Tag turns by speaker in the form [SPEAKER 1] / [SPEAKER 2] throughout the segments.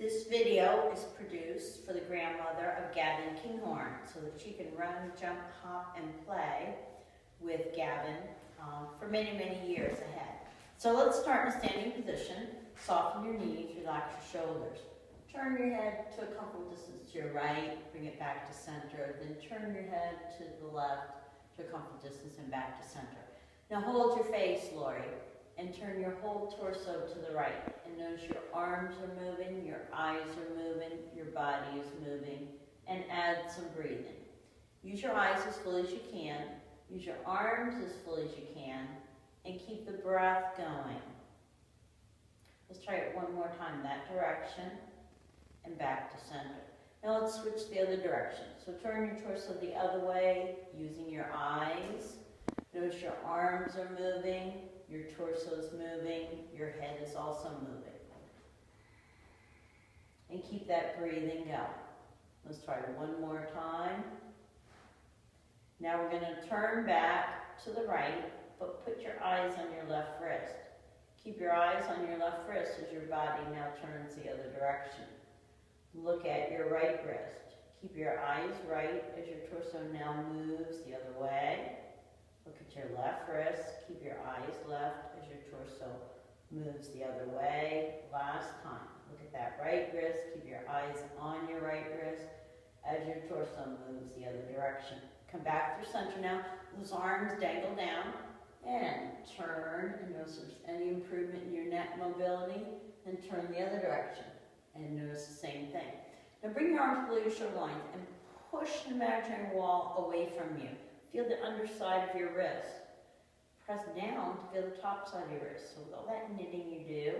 [SPEAKER 1] This video is produced for the grandmother of Gavin Kinghorn so that she can run, jump, hop, and play with Gavin for many, many years ahead. So let's start in a standing position. Soften your knees, relax your shoulders. Turn your head to a comfortable distance to your right, bring it back to center, then turn your head to the left to a comfortable distance and back to center. Now hold your face, Laurie, and turn your whole torso to the right. And notice your arms are moving, your eyes are moving, your body is moving, and add some breathing. Use your eyes as fully as you can, use your arms as fully as you can, and keep the breath going. Let's try it one more time, that direction, and back to center. Now let's switch the other direction. So turn your torso the other way, using your eyes. Notice your arms are moving, your torso is moving, your head is also moving. And keep that breathing going. Let's try it one more time. Now we're going to turn back to the right, but put your eyes on your left wrist. Keep your eyes on your left wrist as your body now turns the other direction. Look at your right wrist. Keep your eyes right as your torso now moves the other way. Look at your left wrist. Keep your eyes left as your torso moves the other way. Last time. Look at that right wrist. Keep your eyes on your right wrist as your torso moves the other direction. Come back through center now. Those arms dangle down. And turn, and notice if there's any improvement in your neck mobility. Then turn the other direction. And notice the same thing. Now bring your arms below your shoulder lines and push the imaginary wall away from you. Feel the underside of your wrist. Press down to feel the top side of your wrist. So with all that knitting you do,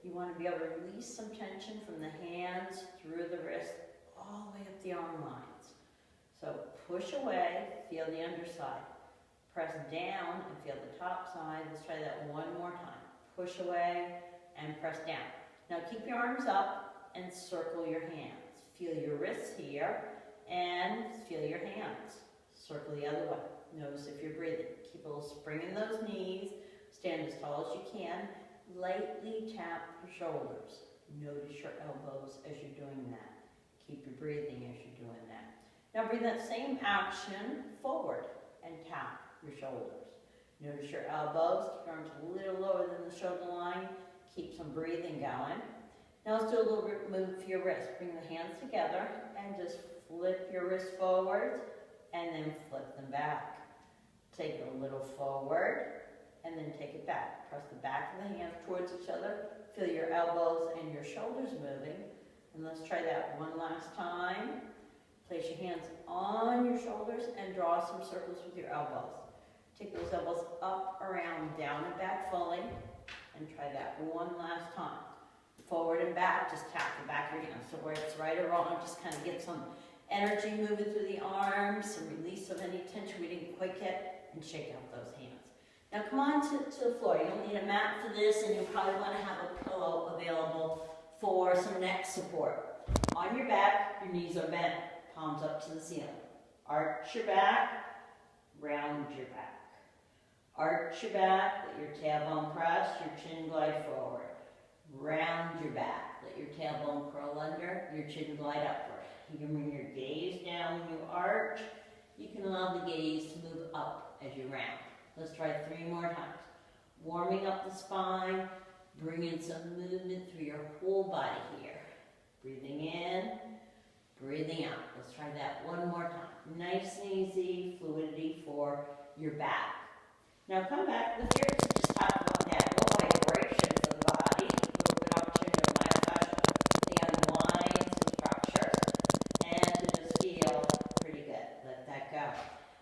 [SPEAKER 1] you want to be able to release some tension from the hands through the wrist all the way up the arm lines. So push away, feel the underside. Press down and feel the top side. Let's try that one more time. Push away and press down. Now keep your arms up and circle your hands. Feel your wrists here and feel your hands. Circle the other way. Notice if you're breathing. Keep a little spring in those knees. Stand as tall as you can. Lightly tap your shoulders. Notice your elbows as you're doing that. Keep your breathing as you're doing that. Now bring that same action forward and tap your shoulders. Notice your elbows. Keep your arms a little lower than the shoulder line. Keep some breathing going. Now let's do a little move for your wrist. Bring the hands together and just flip your wrist forward and then flip them back. Take it a little forward and then take it back. Press the back of the hands towards each other. Feel your elbows and your shoulders moving. And let's try that one last time. Place your hands on your shoulders and draw some circles with your elbows. Take those elbows up, around, down and back fully. And try that one last time. Forward and back, just tap the back of your hands. So where it's right or wrong, just kind of get some energy moving through the arms, some release of any tension we didn't quite get, and shake out those hands. Now come on to the floor. You don't need a mat for this, and you'll probably want to have a pillow available for some neck support. On your back, your knees are bent, palms up to the ceiling. Arch your back, round your back. Arch your back, let your tailbone press, your chin glide forward. Round your back, let your tailbone curl under, your chin glide upward. You can bring your gaze down when you arch. You can allow the gaze to move up as you round. Let's try 3 more times. Warming up the spine, bringing some movement through your whole body here. Breathing in, breathing out. Let's try that one more time. Nice and easy fluidity for your back. Now come back, lift your hips and just talk about that little vibration for the body. A little bit of opportunity to myofascia, the unwind some structure, and to just feel pretty good. Let that go.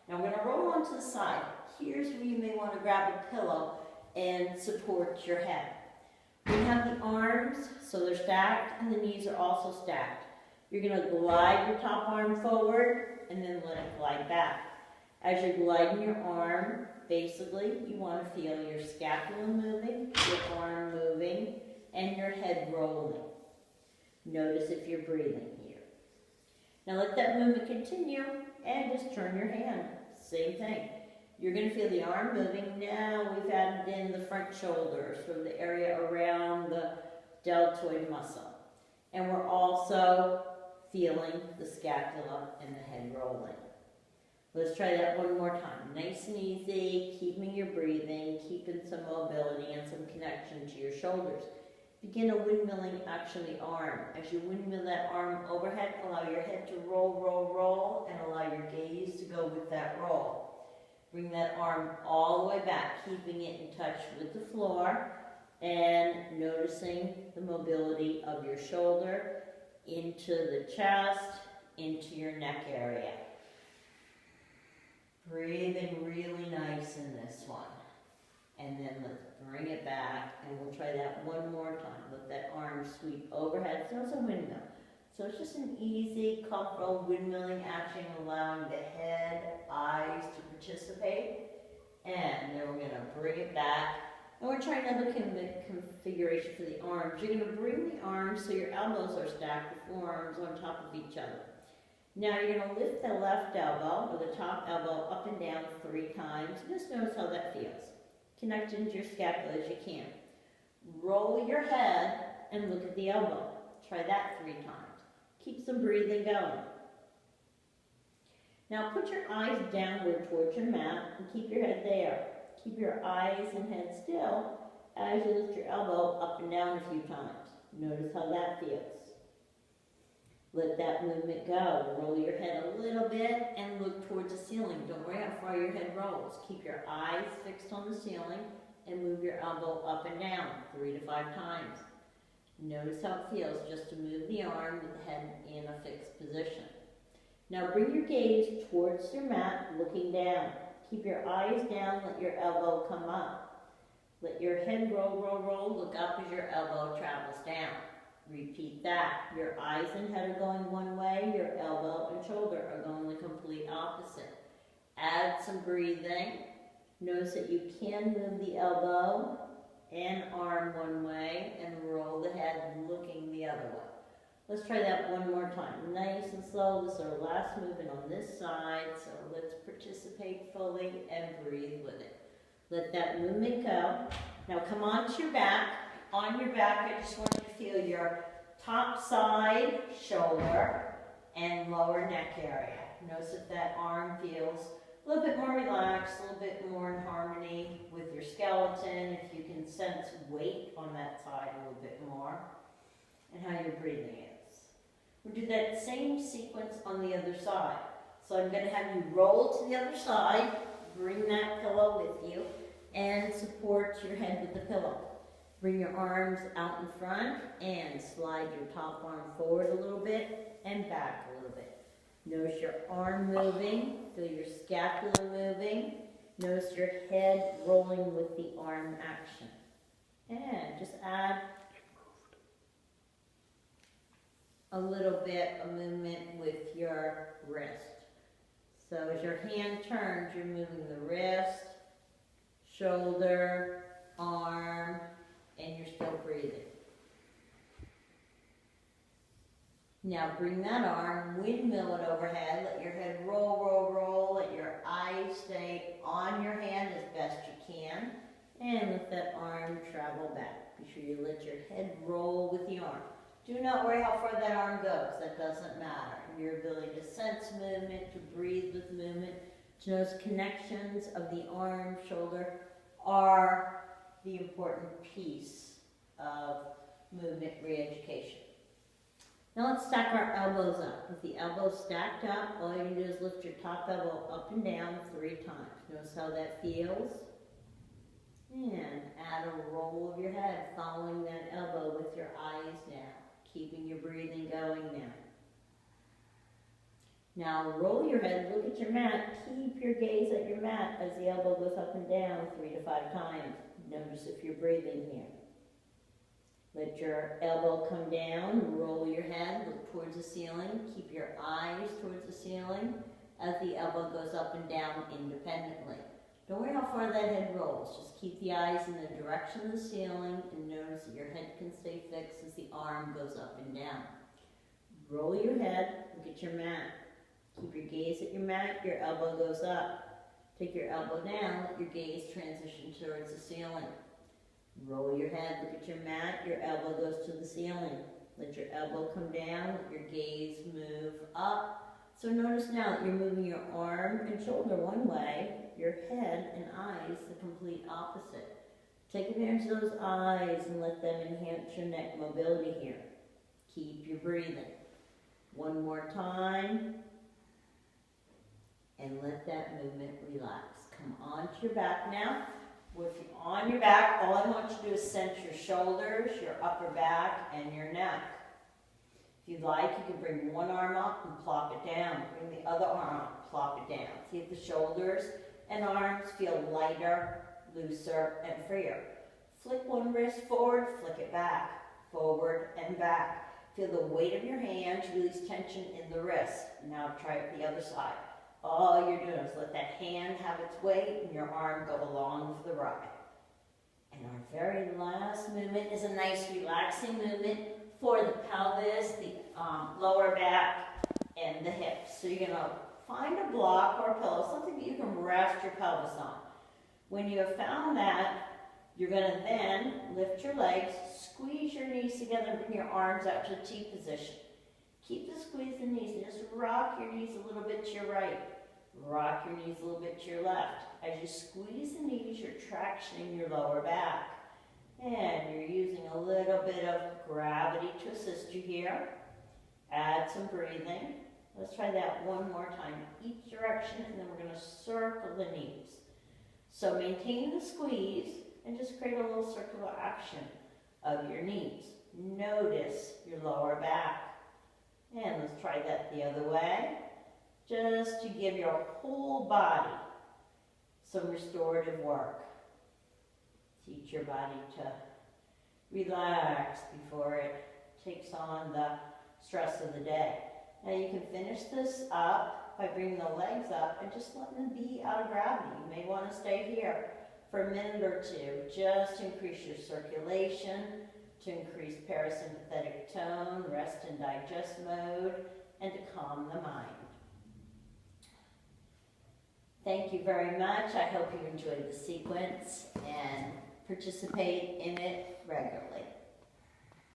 [SPEAKER 1] Now we're going to roll onto the side. Here's where you may want to grab a pillow and support your head. We have the arms, so they're stacked, and the knees are also stacked. You're going to glide your top arm forward, and then let it glide back. As you're gliding your arm, basically, you want to feel your scapula moving, your arm moving, and your head rolling. Notice if you're breathing here. Now let that movement continue, and just turn your hand. Same thing. You're going to feel the arm moving. Now we've added in the front shoulder, sort of the area around the deltoid muscle. And we're also feeling the scapula and the head rolling. Let's try that one more time. Nice and easy, keeping your breathing, keeping some mobility and some connection to your shoulders. Begin a windmilling action of the arm. As you windmill that arm overhead, allow your head to roll, roll, roll, and allow your gaze to go with that roll. Bring that arm all the way back, keeping it in touch with the floor, and noticing the mobility of your shoulder into the chest, into your neck area. Breathing really nice in this one. And then let's bring it back, and we'll try that one more time. Let that arm sweep overhead. So it's a windmill. So it's just an easy, comfortable windmilling action, allowing the head, eyes to participate. And then we're going to bring it back. And we're trying another configuration for the arms. You're going to bring the arms so your elbows are stacked, the forearms on top of each other. Now you're going to lift the left elbow, or the top elbow, up and down 3 times. Just notice how that feels. Connect into your scapula as you can. Roll your head and look at the elbow. Try that 3 times. Keep some breathing going. Now put your eyes downward towards your mat and keep your head there. Keep your eyes and head still as you lift your elbow up and down a few times. Notice how that feels. Let that movement go. Roll your head a little bit and look towards the ceiling. Don't worry how far your head rolls. Keep your eyes fixed on the ceiling and move your elbow up and down 3 to 5 times. Notice how it feels just to move the arm with the head in a fixed position. Now bring your gaze towards your mat, looking down. Keep your eyes down, let your elbow come up. Let your head roll, roll, roll. Look up as your elbow travels down. Repeat that. Your eyes and head are going one way, your elbow and shoulder are going the complete opposite. Add some breathing. Notice that you can move the elbow and arm one way and roll the head looking the other way. Let's try that one more time. Nice and slow. This is our last movement on this side, so let's participate fully and breathe with it. Let that movement go. Now come onto your back. On your back, I just want you to feel your top side shoulder and lower neck area. Notice if that arm feels a little bit more relaxed, a little bit more in harmony with your skeleton, if you can sense weight on that side a little bit more, and how your breathing is. We'll do that same sequence on the other side. So I'm going to have you roll to the other side, bring that pillow with you, and support your head with the pillow. Bring your arms out in front and slide your top arm forward a little bit and back a little bit. Notice your arm moving, feel your scapula moving. Notice your head rolling with the arm action. And just add a little bit of movement with your wrist. So as your hand turns, you're moving the wrist, shoulder, arm, and you're still breathing. Now bring that arm, windmill it overhead, let your head roll, roll, roll, let your eyes stay on your hand as best you can, and let that arm travel back. Be sure you let your head roll with the arm. Do not worry how far that arm goes, that doesn't matter. Your ability to sense movement, to breathe with movement, to notice connections of the arm, shoulder, are the important piece of movement re-education. Now let's stack our elbows up. With the elbows stacked up, all you can do is lift your top elbow up and down 3 times. Notice how that feels. And add a roll of your head, following that elbow with your eyes down, keeping your breathing going now. Now roll your head, look at your mat, keep your gaze at your mat as the elbow goes up and down 3 to 5 times. Notice if you're breathing here. Let your elbow come down, roll your head, look towards the ceiling, keep your eyes towards the ceiling as the elbow goes up and down independently. Don't worry how far that head rolls, just keep the eyes in the direction of the ceiling and notice that your head can stay fixed as the arm goes up and down. Roll your head, look at your mat. Keep your gaze at your mat, your elbow goes up. Take your elbow down, let your gaze transition towards the ceiling. Roll your head, look at your mat, your elbow goes to the ceiling. Let your elbow come down, let your gaze move up. So notice now that you're moving your arm and shoulder one way, your head and eyes the complete opposite. Take advantage of those eyes and let them enhance your neck mobility here. Keep your breathing. One more time. And let that movement relax. Come onto your back now. If you're on your back, all I want you to do is center your shoulders, your upper back, and your neck. If you'd like, you can bring one arm up and plop it down. Bring the other arm up, plop it down. See if the shoulders and arms feel lighter, looser, and freer. Flick one wrist forward, flick it back, forward and back. Feel the weight of your hands, release tension in the wrist. Now try it the other side. All you're doing is let that hand have its weight and your arm go along for the ride. And our very last movement is a nice relaxing movement for the pelvis, the lower back, and the hips. So you're going to find a block or a pillow, something that you can rest your pelvis on. When you have found that, you're going to then lift your legs, squeeze your knees together, and bring your arms out to a T position. Keep the squeeze the knees and just rock your knees a little bit to your right. Rock your knees a little bit to your left. As you squeeze the knees, you're tractioning your lower back. And you're using a little bit of gravity to assist you here. Add some breathing. Let's try that one more time. Each direction, and then we're going to circle the knees. So maintain the squeeze and just create a little circular action of your knees. Notice your lower back. And let's try that the other way. Just to give your whole body some restorative work. Teach your body to relax before it takes on the stress of the day. Now you can finish this up by bringing the legs up and just letting them be out of gravity. You may want to stay here for a minute or two just to increase your circulation, to increase parasympathetic tone, rest and digest mode, and to calm the mind. Thank you very much. I hope you enjoyed the sequence and participate in it regularly.